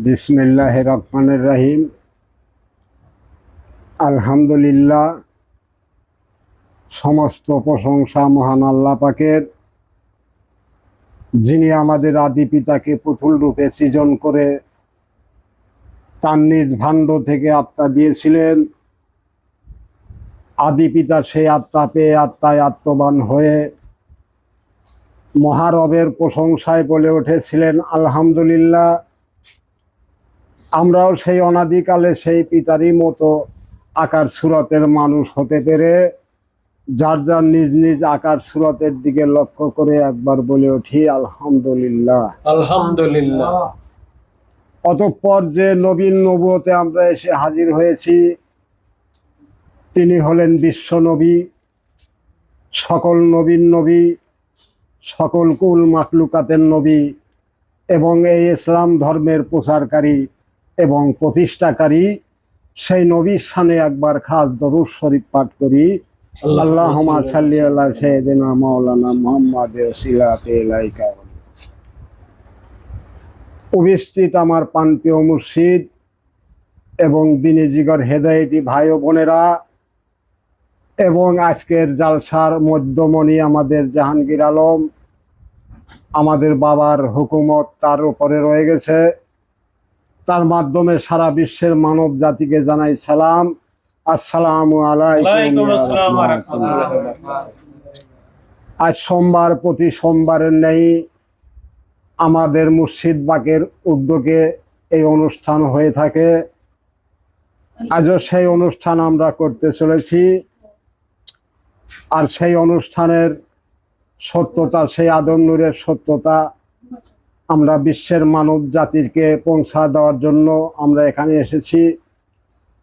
বিসমিল্লাহির রহমানির রহিম। আলহামদুলিল্লাহ, সমস্ত প্রশংসা মহান আল্লাহ পাকের, যিনি আমাদের আদি পিতাকে পুতুল রূপে সৃজন করে তার নিজ ভাণ্ড থেকে আত্মা দিয়েছিলেন। আদি পিতার সেই আত্মা পেয়ে আত্মায় আত্মবান হয়ে মহারবের প্রশংসায় বলে উঠেছিলেন আলহামদুলিল্লাহ। আমরাও সেই অনাদিকালে সেই পিতারই মতো আকার সুরতের মানুষ হতে পেরে যার যার নিজ নিজ আকার সুরতের দিকে লক্ষ্য করে একবার বলে উঠি আলহামদুলিল্লাহ। আলহামদুলিল্লাহ। অতঃপর যে নবীন নবুয়তে আমরা এসে হাজির হয়েছি, তিনি হলেন বিশ্ব নবী, সকল নবীন নবী, সকল কুল মাখলুকাতের নবী এবং এই ইসলাম ধর্মের প্রচারকারী এবং প্রতিষ্ঠাকারী সেই নবীর শানে একবার খাস দরুদ শরীফ পাঠ করি। আল্লাহুম্মা সাল্লি আলা সাইয়্যিদিনা মাওলানা মুহাম্মাদ ওয়াসিলাতে ইলাইকা। উপস্থিত আমার প্রাণপ্রিয় মুর্শিদ এবং দিনী জিগর হেদায়েতি ভাই ও বোনেরা এবং আজকের জালসার মধ্যমণি আমাদের জাহাঙ্গীর আলম, আমাদের বাবার হুকুমত তার উপরে রয়ে গেছে, তার মাধ্যমে সারা বিশ্বের মানব জাতিকে জানাই সালাম, আসসালামু আলাইকুম। আজ সোমবার, প্রতি সোমবারের নেই আমাদের মুর্শিদ বাকের উদ্যোগে এই অনুষ্ঠান হয়ে থাকে। আজও সেই অনুষ্ঠান আমরা করতে চলেছি। আর সেই অনুষ্ঠানের সত্যতা, সেই আদর নূরের সত্যতা আমরা বিশ্বের মানব জাতিকে পৌঁছা দেওয়ার জন্য আমরা এখানে এসেছি।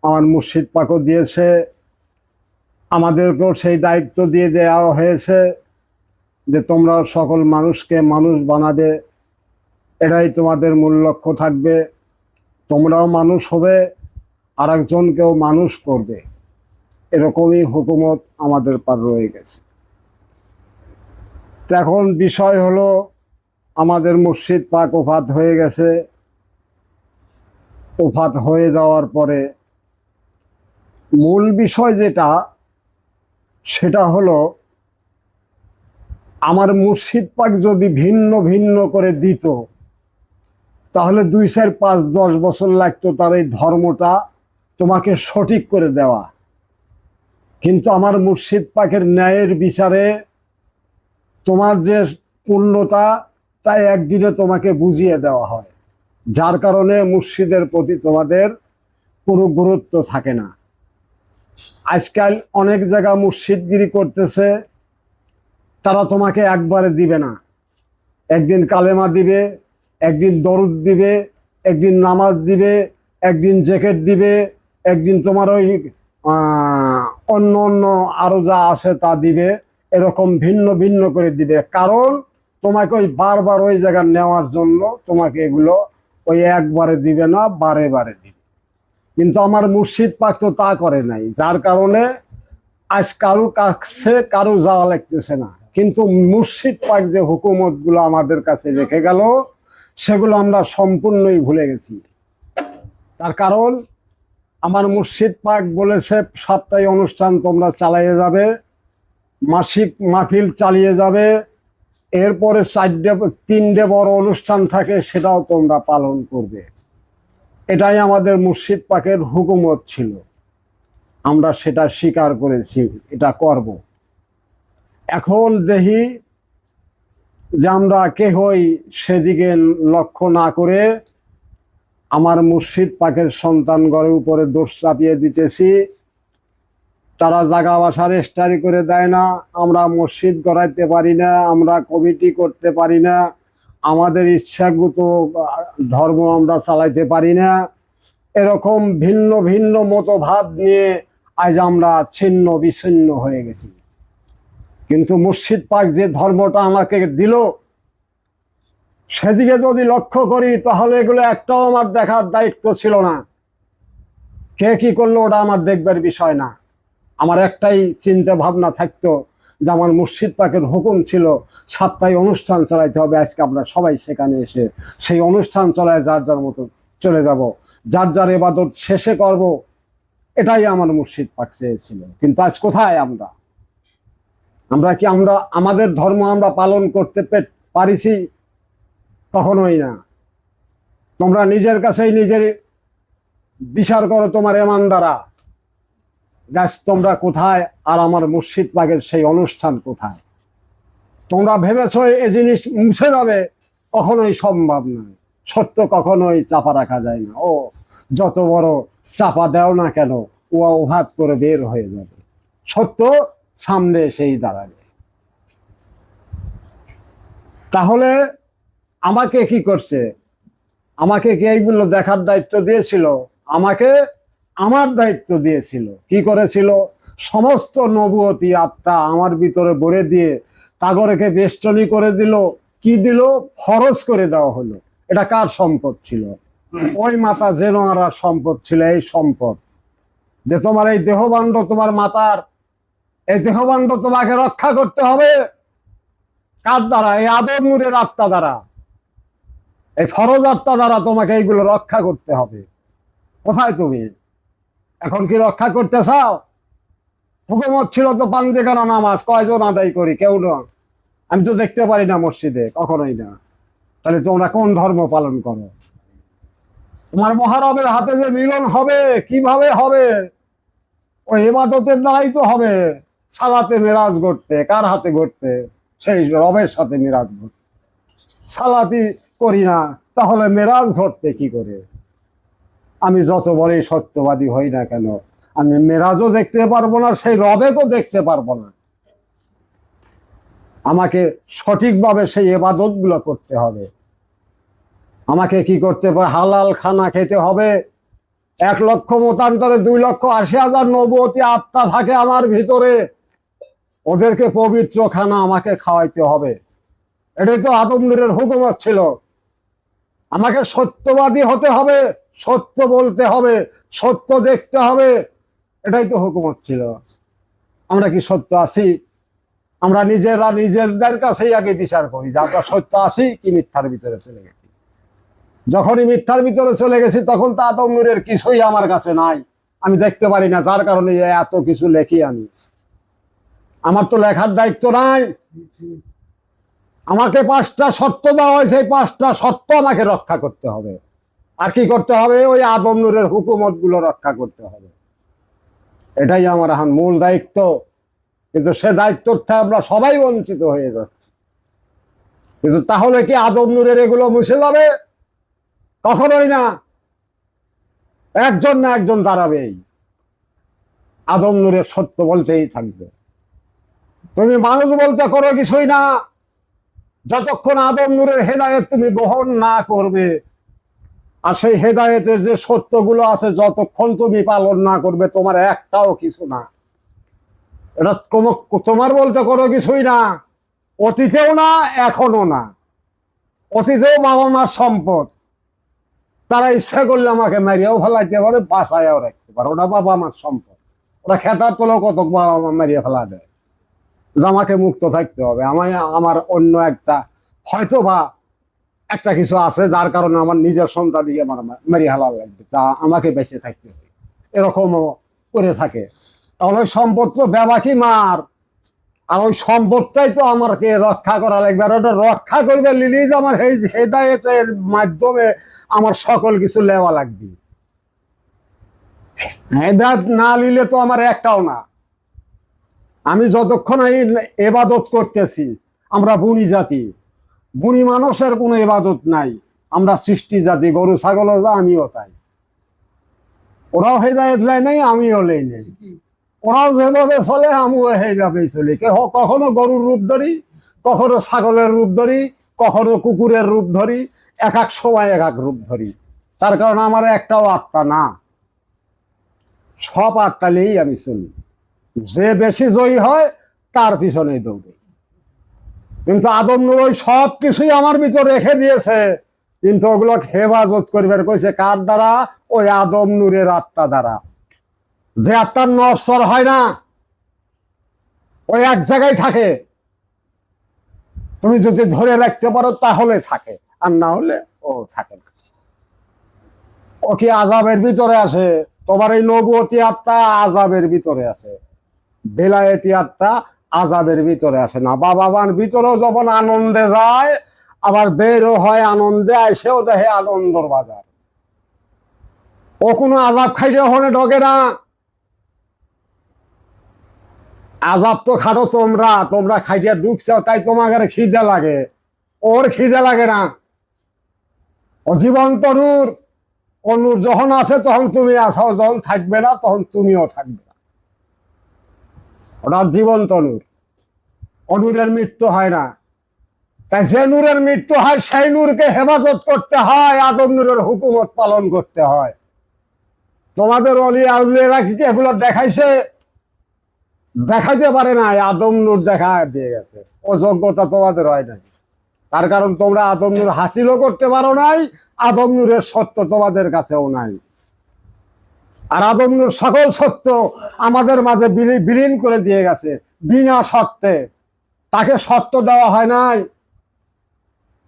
আমার মুর্শিদ পাকও দিয়েছে, আমাদেরকেও সেই দায়িত্ব দিয়ে দেওয়া হয়েছে যে তোমরা সকল মানুষকে মানুষ বানাবে, এটাই তোমাদের মূল লক্ষ্য থাকবে। তোমরাও মানুষ হবে, আর একজনকেও মানুষ করবে, এরকমই হুকুমত আমাদের পার রয়ে গেছে। এখন বিষয় হলো, আমাদের মুর্শিদ পাক ওফাত হয়ে গেছে। ওফাত হয়ে যাওয়ার পরে মূল বিষয় যেটা, সেটা হলো আমার মুর্শিদ পাক যদি ভিন্ন ভিন্ন করে দিত তাহলে 2, 4, 5, 10 বছর লাগতো তার এই ধর্মটা তোমাকে সঠিক করে দেওয়া। কিন্তু আমার মুর্শিদ পাকের ন্যায়ের বিচারে তোমার যে পূর্ণতা তাই একদিনে তোমাকে বুঝিয়ে দেওয়া হয়, যার কারণে মুর্শিদের প্রতি তোমাদের কোনো গুরুত্ব থাকে না। আজকাল অনেক জায়গা মুর্শিদগিরি করতেছে, তারা তোমাকে একবারে দিবে না, একদিন কালেমা দিবে, একদিন দরুদ দিবে, একদিন নামাজ দিবে, একদিন জ্যাকেট দিবে, একদিন তোমার ওই অন্য অন্য আরো যা আছে তা দিবে, এরকম ভিন্ন ভিন্ন করে দিবে। কারণ তোমাকে ওই বারবার ওই জায়গা নেওয়ার জন্য তোমাকে এগুলো ওই একবারে দিবে না, বারে বারে দিবে। কিন্তু আমার মুর্শিদ পাক তো তা করে নাই, যার কারণে আজ কারো কাছে কারো যাওয়া লাগতেছে না। কিন্তু মুর্শিদ পাক যে হুকুমত গুলো আমাদের কাছে রেখে গেল, সেগুলো আমরা সম্পূর্ণই ভুলে গেছি। তার কারণ আমার মুর্শিদ পাক বলেছে সপ্তাহে অনুষ্ঠান তোমরা চালিয়ে যাবে, মাসিক মাহফিল চালিয়ে যাবে, এরপরে 3টে বড় অনুষ্ঠান থাকে, সেটাও তোমরা পালন করবে। এটাই আমাদের মুর্শিদ পাকের হুকুমত ছিল, আমরা সেটা স্বীকার করেছি, এটা করব। এখন দেখি যে আমরা কেহই সেদিকে লক্ষ্য না করে আমার মুর্শিদ পাকের সন্তানগণের উপরে দোষ চাপিয়ে দিতেছি। তারা জায়গা বাসা রেজিস্ট্রি করে দেয় না, আমরা মসজিদ গড়াইতে পারি না, আমরা কমিটি করতে পারি না, আমাদের ইচ্ছাগত ধর্ম আমরা চালাইতে পারি না, এরকম ভিন্ন ভিন্ন মতভাব নিয়ে আজ আমরা ছিন্ন বিচ্ছিন্ন হয়ে গেছি। কিন্তু মুর্শিদ পাক যে ধর্মটা আমাকে দিল, সেদিকে যদি লক্ষ্য করি তাহলে এগুলো একটাও আমার দেখার দায়িত্ব ছিল না। কে কি করলো ওটা আমার দেখবার বিষয় না। আমার একটাই চিন্তা ভাবনা থাকতো যে আমার মুর্শিদ পাকের হুকুম ছিল সপ্তাহে অনুষ্ঠান চালাইতে হবে। আজকে আমরা সবাই সেখানে এসে সেই অনুষ্ঠান চালায় যার যার মতো চলে যাব, যার যার ইবাদত শেষে করব, এটাই আমার মুর্শিদ পাক চেয়েছিল। কিন্তু আজ কোথায় আমরা? আমরা কি আমাদের ধর্ম আমরা পালন করতে পারিছি? কখনোই না। তোমরা নিজের কাছেই নিজের বিচার করো তোমার এমান দ্বারা, তোমরা কোথায় আর আমার মুর্শিদ পাকের সেই অনুষ্ঠান কোথায়? তোমরা ভেবেছো এই জিনিস মুছে যাবে, কখনোই সম্ভব নয়। সত্য কখনোই চাপা রাখা যায় না। ও যত বড় চাপা দেও না কেন, ও ওভাব করে বের হয়ে যাবে, সত্য সামনে এসেই দাঁড়াবে। তাহলে আমাকে কি করছে? আমাকে কি এইগুলো দেখার দায়িত্ব দিয়েছিল? আমাকে আমার দায়িত্ব দিয়েছিল। কি করেছিল? সমস্ত নবুয়তি আত্মা আমার ভিতরে ভরে দিয়ে তাগরকে বেষ্টনী করে দিল। কি দিল? ফরজ করে দেওয়া হলো। এটা কার সম্পদ ছিল? ওই মাতা জেনোয়ারার সম্পদ ছিল। এই সম্পদ যে তোমার এই দেহবাণ্ড, তোমার মাতার এই দেহবাণ্ড তোমাকে রক্ষা করতে হবে। কার দ্বারা? এই আদম নূরের আত্মা দ্বারা, এই ফরজ আত্মা দ্বারা তোমাকে এইগুলো রক্ষা করতে হবে। কোথায় তুমি? এখন কি রক্ষা করতে চাও? হুকুমত ছিল তো পাঞ্জেখানা নামাজ কয়জন আদায় করি? কেউ না। আমি তো দেখতে পারি না মসজিদে, কখনোই না। তাহলে তোমরা কোন ধর্ম পালন করো? তোমার মহারবের হাতে যে মিলন হবে, কিভাবে হবে? ওই ইবাদতের দ্বারাই তো হবে। সালাতে মেরাজ ঘটতে কার হাতে ঘটতে? সেই রবের সাথে মেরাজ ঘটতে। সালাতি করি না, তাহলে মেরাজ ঘটতে কি করে? আমি যত বড়ই সত্যবাদী হই না কেন, আমি মেরাজও দেখতে পারবো না, সেই রবেকেও দেখতে পারবো না। আমাকে সঠিকভাবে সেই ইবাদত গুলো করতে হবে। আমাকে কি করতে হবে? হালাল খানা খেতে হবে। 1,00,000 মতান্তরে 2,80,000 নবুয়তি আত্মা থাকে আমার ভিতরে। ওদেরকে পবিত্র খানা আমাকে খাওয়াইতে হবে। এটাই তো আদম নূরের হুকুমত ছিল। আমাকে সত্যবাদী হতে হবে, সত্য বলতে হবে, সত্য দেখতে হবে। এটাই তো হুকুমত ছিল। আমরা কি সত্য আছি? আমরা নিজেরা নিজেদের কাছেই আগে বিচার করি যে আমরা সত্য আছি কি মিথ্যার ভিতরে চলে গেছি। যখনই মিথ্যার ভিতরে চলে গেছি, তখন তো আদম নূরের কিছুই আমার কাছে নাই, আমি দেখতে পারি না। যার কারণে এত কিছু লেখি আমি। আমার তো লেখার দায়িত্ব নাই। আমাকে 5টা সত্য দেওয়া হয়েছে, এই 5টা সত্য আমাকে রক্ষা করতে হবে। আর কি করতে হবে? ওই আদম নূরের হুকুমত গুলো রক্ষা করতে হবে। এটাই আমার এখন মূল দায়িত্ব। কিন্তু সে দায়িত্ব থেকে আমরা সবাই বঞ্চিত হয়ে যাচ্ছি। কিন্তু তাহলে কি আদম নূরের এগুলো মুছে যাবে? কখনোই না। একজন না একজন দাঁড়াবেই, আদম নূরের সত্য বলতেই থাকবে। তুমি মানুষ বলতে করো কিছুই না, যতক্ষণ আদম নূরের হেদায়েত তুমি গ্রহণ না করবে, আর সেই হেদায়েতের যে সত্যগুলো আছে যতক্ষণ তুমি পালন না করবে, তোমার একটাও কিছু না। এটা তোমার বলতে করো কিছুই না। অতীতেও না, এখনো না। অতীতেও বাবা মার সম্পদ, তারা ইচ্ছা করলে আমাকে মারিয়াও ফেলাইতে পারে, বাঁচাইয়াও রাখতে পারে। ওটা বাবা মার সম্পদ। ওরা খেতার তোলেও কত বাবা মা মারিয়া ফেলা দেয়। আমাকে মুক্ত থাকতে হবে। আমার অন্য একটা হয়তো বা একটা কিছু আছে, যার কারণে আমার নিজের সন্তানকে আমার মেরিয়ে ফেলা লাগবে, তা আমাকে বেঁচে থাকতে হবে, এরকমও করে থাকে। তাহলে ওই সম্পদ তো বেবাকি মার, আর ওই সম্পদটাই তো আমাকে রক্ষা করা লাগবে। আর ওটা রক্ষা করবে লিলিজ আমার এই হেদায়েতের মাধ্যমে আমার সকল কিছু লেওয়া লাগবে। হেদায়েত না নিলে তো আমার একটাও না। আমি যতক্ষণ এই ইবাদত করতেছি, আমরা বুনি জাতি, বুনি মানুষের কোনো ইবাদত নাই। আমরা সৃষ্টি জাতি, গরু ছাগলও যা, আমিও তাই। ওরাও হেদায়েত লেয় নাই, আমিও লেই নেই। ওরাও যেভাবে চলে, আমিও সেইভাবেই চলি। কখনো গরুর রূপ ধরি, কখনো ছাগলের রূপ ধরি, কখনো কুকুরের রূপ ধরি, এক এক সময় এক এক রূপ ধরি। তার কারণে আমার একটাও আত্মা না, সব আত্মা নিয়েই আমি চলি। যে বেশি জয়ী হয় তার পিছনেই দৌড়ে। কিন্তু আদম নূর ওই সব কিছুই আমার ভিতর রেখে দিয়েছে, কিন্তু ওগুলো হেফাজত করবার কইছে কার দ্বারা? ওই আদম নূরের আত্মা দ্বারা। যে আত্মার নশ্বর হয় না, ওই এক জায়গায় থাকে। তুমি যদি ধরে রাখতে পারো তাহলে থাকে, আর না হলে ও থাকে না। ও কি আযাবের ভিতরে আসে? তোমার এই নবুয়তি আত্মা আযাবের ভিতরে আসে, বেলায়েতি আত্মা আযাবের ভিতরে আসে না। বাবা মার ভিতরেও যখন আনন্দে যায়, আবার বেরও হয় আনন্দে, আইসেও দেখে আনন্দর বাজার। ও কোনো আযাব খাইতে ওখানে ঢোকে না। আযাব তো খাটো তোমরা, তোমরা খাইতে ঢুকছো তাই তোমাকে খিদে লাগে, ওর খিদে লাগে না। ও জীবন্ত নূর, ও নূর যখন আছে তখন তুমি আছো, যখন থাকবে না তখন তুমিও থাকবে না। ওটা জীবন্ত নূর, ও নূরের মৃত্যু হয় না। তাই যে নূরের মৃত্যু হয় সেই নূরকে হেফাজত করতে হয়, আদম নূরের হুকুমত পালন করতে হয়। তোমাদের অলি আউলিয়ারা কি এগুলো দেখাইছে? দেখাইতে পারে নাই, আদম নূর দেখা দিয়ে গেছে। ও যোগ্যতা তোমাদের হয় নাই, তার কারণ তোমরা আদম নূর হাসিলও করতে পারো নাই, আদম নূরের সত্য তোমাদের কাছেও নাই। আর আদম নূর সকল সত্য আমাদের মাঝে বিলীন করে দিয়ে গেছে বিনা সত্যে। তাকে সত্য দেওয়া হয় নাই,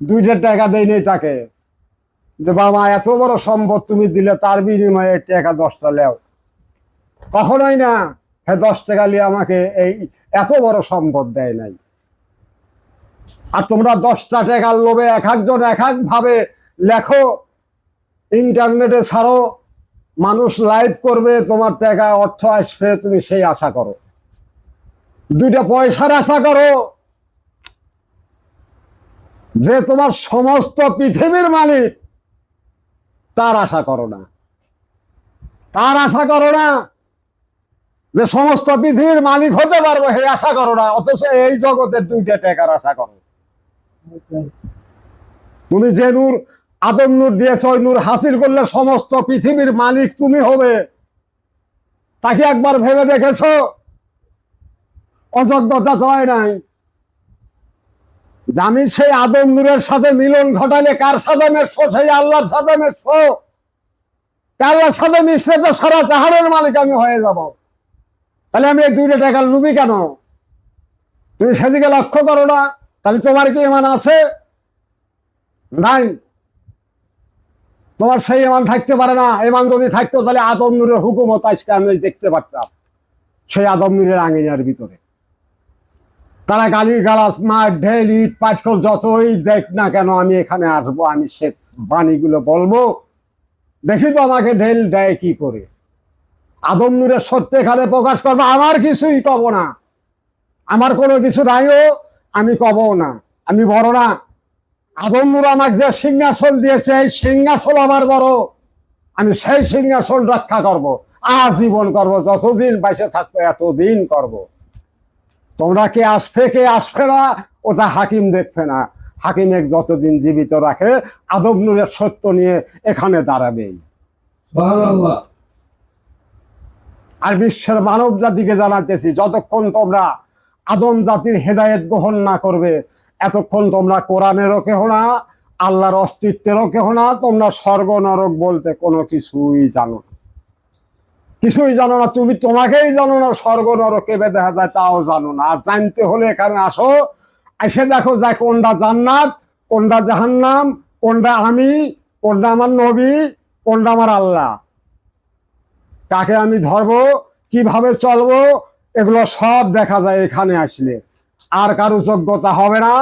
2 টাকা দেয় নেই তাকে, যে বাবা এত বড় সম্পদ তুমি দিলে তার বিনিময়ে টাকা 10টা লেও, কখনোই না। হ্যাঁ 10 টাকা নিয়ে আমাকে এই এত বড় সম্পদ দেয় নাই। আর তোমরা 10টা টাকার লোভে এক একজন এক এক ভাবে লেখো, ইন্টারনেটে ছাড়ো, মানুষ লাইভ করবে, তোমার টাকা অর্থ আসবে, তুমি সেই আশা করো, 2টা পয়সার আশা করো। যে তোমার সমস্ত পৃথিবীর মালিক তার আশা করো না, তার আশা করো না। যে সমস্ত পৃথিবীর মালিক হতে পারবো সেই আশা করো না, অথচ এই জগতের 2টা টাকার আশা করো। তুমি যে নূর আদম নূর দিয়েছ, ওই নূর হাসিল করলে সমস্ত পৃথিবীর মালিক তুমি হবে। তাকে একবার ভেবে দেখেছ? অযোগ্যতা তো হয় নাই। আমি সেই আদম নূরের সাথে মিলন ঘটালে কার সাথে মেশবো? সেই আল্লাহর সাথে মেশবো। আল্লাহর সাথে মিশলে তো সারা জাহানের মালিক আমি হয়ে যাব। তাহলে আমি এই 2টা টাকার লুবি কেন? তুমি সেদিকে লক্ষ্য করো না? তাহলে তোমার কি ইমান আছে? নাই, তোমার সেই ইমান থাকতে পারে না। ইমান যদি থাকতো তাহলে আদম নূরের হুকুমত আজকে আমি দেখতে পারতাম সেই আদম নূরের আঙিনার ভিতরে। তারা গালি গালাজ মার ঢেল ইট পাটকল যতই দেখ না কেন, আমি এখানে আসবো, আমি সে বাণীগুলো বলবো, দেখি তো আমাকে ঢেল দেয় কি করে। আদম নূরের সত্য এখানে প্রকাশ করবো, আমার কিছুই কব না, আমার কোনো কিছু নাইও, আমি কবও না, আমি বড় না। আদম নূর আমাকে যে সিংহাসন দিয়েছে, এই সিংহাসন আমার বড়, আমি সেই সিংহাসন রক্ষা করব, আজীবন করব, যতদিন বাইসে থাকবো এতদিন করব। তোমরা কে আসবে কে আসবে না ওটা হাকিম দেখবে না, হাকিম এক যতদিন জীবিত রাখে আদম নূরের সত্য নিয়ে এখানে দাঁড়াবেই। আর বিশ্বের মানব জাতিকে জানাতেছি, যতক্ষণ তোমরা আদম জাতির হেদায়েত গ্রহণ না করবে, এতক্ষণ তোমরা কোরআনেরও কেহ না, আল্লাহর অস্তিত্বেরও কেহ না, তোমরা স্বর্গ নরক বলতে কোনো কিছুই জানো না, কিছুই জানো না। তুমি তোমাকেই জানো না স্বর্গ নরক কেবে দেখা যায় তাও জানো না। আর জানতে হলে এখানে আসো, এসে দেখো যায় কোনটা জান্নাত, কোনটা জাহান্নাম, কোনটা আমি, কোনটা আমার নবী, কোনটা আমার আল্লাহ, কাকে আমি ধরবো, কিভাবে চলবো, এগুলো সব দেখা যায় এখানে আসলে। আর কারো যোগ্যতা হবে না,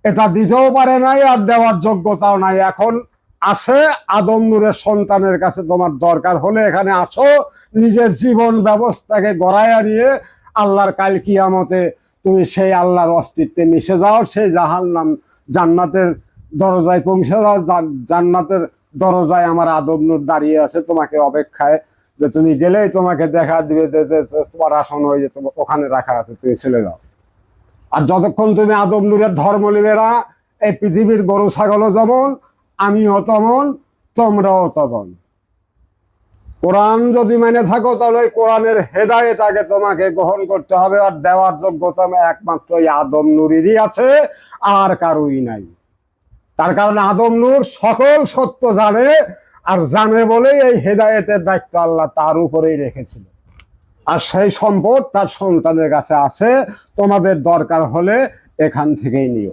এটা দিতেও পারে নাই, আর দেওয়ার যোগ্যতাও নাই। এখন আছে আদম নূরের সন্তানের কাছে, তোমার দরকার হলে এখানে আসো, নিজের জীবন ব্যবস্থাকে গড়াইয়া নিয়ে আল্লাহর কাল কিয়ামতে তুমি সেই আল্লাহর অস্তিত্বে মিশে যাও, সেই জান্নাতের দরজায় পৌঁছে যাও। জান্নাতের দরজায় আমার আদম নূর দাঁড়িয়ে আছে তোমাকে অপেক্ষায়, যে তুমি গেলেই তোমাকে দেখা দিবে যে তোমার আসন হয়ে যে ওখানে রাখা আছে, তুমি চলে যাও। আর যতক্ষণ তুমি আদম নূরের ধর্ম নিবে না, এই পৃথিবীর গরু ছাগলও যেমন, আমিও তেমন, তোমরাও তেমন। কোরআন যদি মেনে থাকো তাহলে কোরআনের হেদায়েত আগে তোমাকে গ্রহণ করতে হবে, আর দেওয়ার যোগ্যতা একমাত্র এই আদম নূরেরই আছে, আর কারোই নাই। তার কারণে আদম নূর সকল সত্য জানে, আর জানে বলেই এই হেদায়েতের দায়িত্ব আল্লাহ তার উপরেই রেখেছিল। আর সেই সম্পদ তার সন্তানের কাছে আছে, তোমাদের দরকার হলে এখান থেকেই নিও।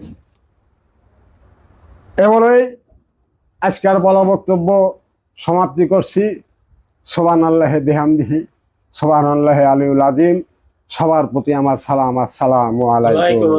এবারে আজকের বলা বক্তব্য সমাপ্তি করছি। সুবহানাল্লাহি বিহামদিহি, সুবহানাল্লাহি আলিউল আযীম। সবার প্রতি আমার সালাম, আসসালামু আলাইকুম।